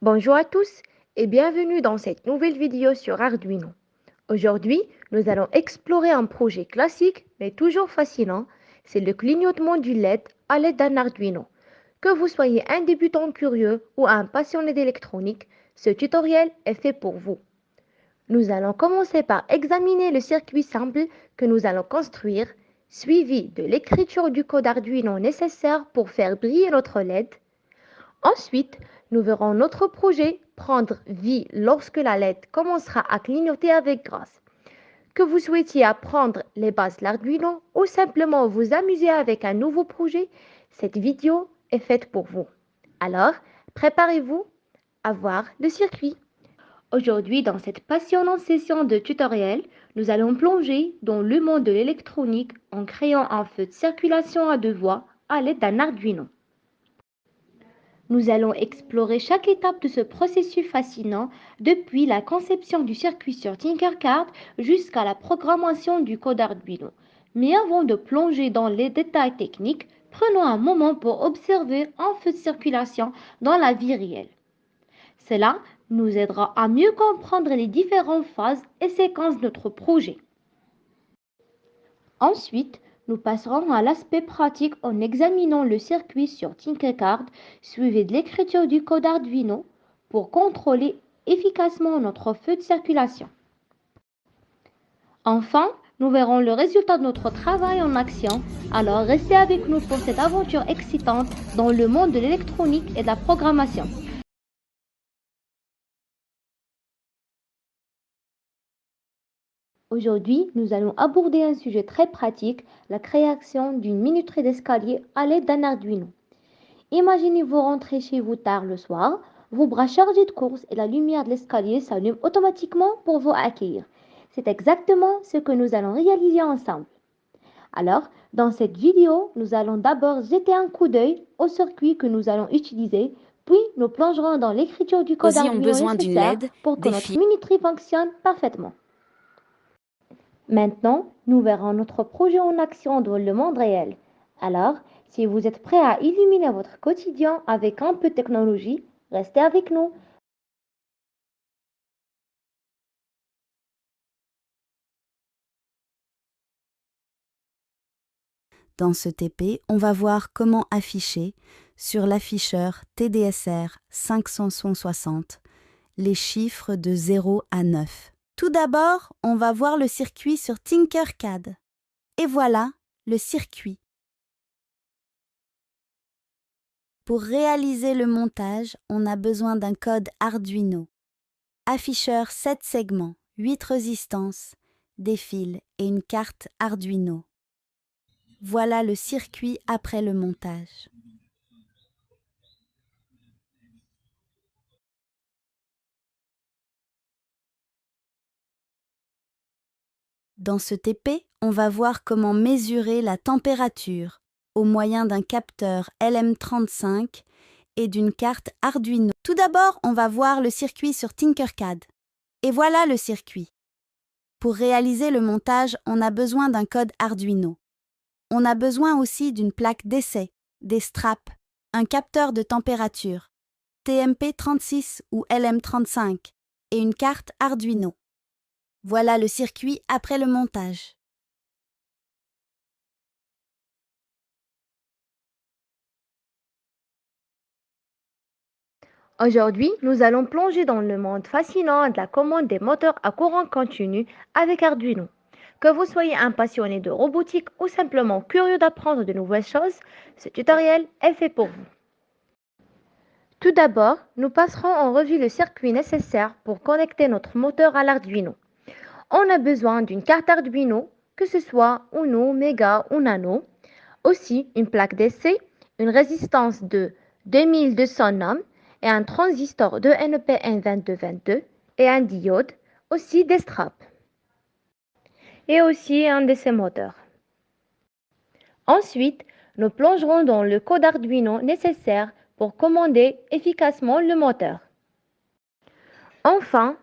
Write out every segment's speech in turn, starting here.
Bonjour à tous et bienvenue dans cette nouvelle vidéo sur Arduino. Aujourd'hui, nous allons explorer un projet classique mais toujours fascinant, c'est le clignotement du LED à l'aide d'un Arduino. Que vous soyez un débutant curieux ou un passionné d'électronique, ce tutoriel est fait pour vous. Nous allons commencer par examiner le circuit simple que nous allons construire, suivi de l'écriture du code Arduino nécessaire pour faire briller notre LED. Ensuite, nous verrons notre projet prendre vie lorsque la LED commencera à clignoter avec grâce. Que vous souhaitiez apprendre les bases de l'Arduino ou simplement vous amuser avec un nouveau projet, cette vidéo est faite pour vous. Alors, préparez-vous à voir le circuit. Aujourd'hui, dans cette passionnante session de tutoriel, nous allons plonger dans le monde de l'électronique en créant un feu de circulation à deux voies à l'aide d'un Arduino. Nous allons explorer chaque étape de ce processus fascinant, depuis la conception du circuit sur Tinkercad jusqu'à la programmation du code Arduino. Mais avant de plonger dans les détails techniques, prenons un moment pour observer un feu de circulation dans la vie réelle. Cela nous aidera à mieux comprendre les différentes phases et séquences de notre projet. Ensuite, nous passerons à l'aspect pratique en examinant le circuit sur Tinkercad, suivi de l'écriture du code Arduino pour contrôler efficacement notre feu de circulation. Enfin, nous verrons le résultat de notre travail en action, alors restez avec nous pour cette aventure excitante dans le monde de l'électronique et de la programmation. Aujourd'hui, nous allons aborder un sujet très pratique, la création d'une minuterie d'escalier à l'aide d'un Arduino. Imaginez-vous rentrer chez vous tard le soir, vos bras chargés de courses et la lumière de l'escalier s'allume automatiquement pour vous accueillir. C'est exactement ce que nous allons réaliser ensemble. Alors, dans cette vidéo, nous allons d'abord jeter un coup d'œil au circuit que nous allons utiliser, puis nous plongerons dans l'écriture du code Aussi ont Arduino besoin d'une nécessaire LED, pour que des notre fils. minuterie fonctionne parfaitement. Maintenant, nous verrons notre projet en action dans le monde réel. Alors, si vous êtes prêt à illuminer votre quotidien avec un peu de technologie, restez avec nous. Dans ce TP, on va voir comment afficher sur l'afficheur TDSR 560 les chiffres de 0 à 9. Tout d'abord, on va voir le circuit sur Tinkercad. Et voilà le circuit. Pour réaliser le montage, on a besoin d'un code Arduino. Afficheur 7 segments, 8 résistances, des fils et une carte Arduino. Voilà le circuit après le montage. Dans ce TP, on va voir comment mesurer la température au moyen d'un capteur LM35 et d'une carte Arduino. Tout d'abord, on va voir le circuit sur Tinkercad. Et voilà le circuit. Pour réaliser le montage, on a besoin d'un code Arduino. On a besoin aussi d'une plaque d'essai, des straps, un capteur de température, TMP36 ou LM35 et une carte Arduino. Voilà le circuit après le montage. Aujourd'hui, nous allons plonger dans le monde fascinant de la commande des moteurs à courant continu avec Arduino. Que vous soyez un passionné de robotique ou simplement curieux d'apprendre de nouvelles choses, ce tutoriel est fait pour vous. Tout d'abord, nous passerons en revue le circuit nécessaire pour connecter notre moteur à l'Arduino. On a besoin d'une carte Arduino, que ce soit Uno, Mega ou Nano, aussi une plaque d'essai, une résistance de 2200 ohms et un transistor de NPN2222 et un diode, aussi des straps et aussi un DC moteur. Ensuite, nous plongerons dans le code Arduino nécessaire pour commander efficacement le moteur. Enfin,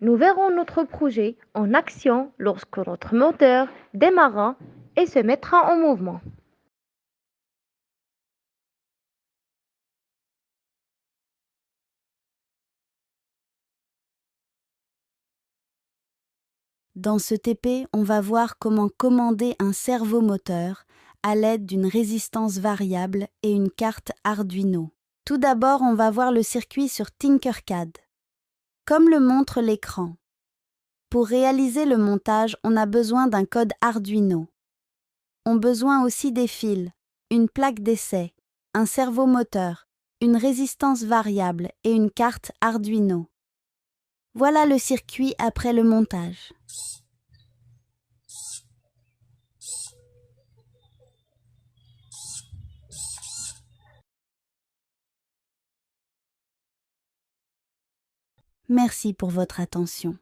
nous verrons notre projet en action lorsque notre moteur démarrera et se mettra en mouvement. Dans ce TP, on va voir comment commander un servomoteur à l'aide d'une résistance variable et une carte Arduino. Tout d'abord, on va voir le circuit sur Tinkercad. Comme le montre l'écran. Pour réaliser le montage, on a besoin d'un code Arduino. On a besoin aussi des fils, une plaque d'essai, un servomoteur, une résistance variable et une carte Arduino. Voilà le circuit après le montage. Merci pour votre attention.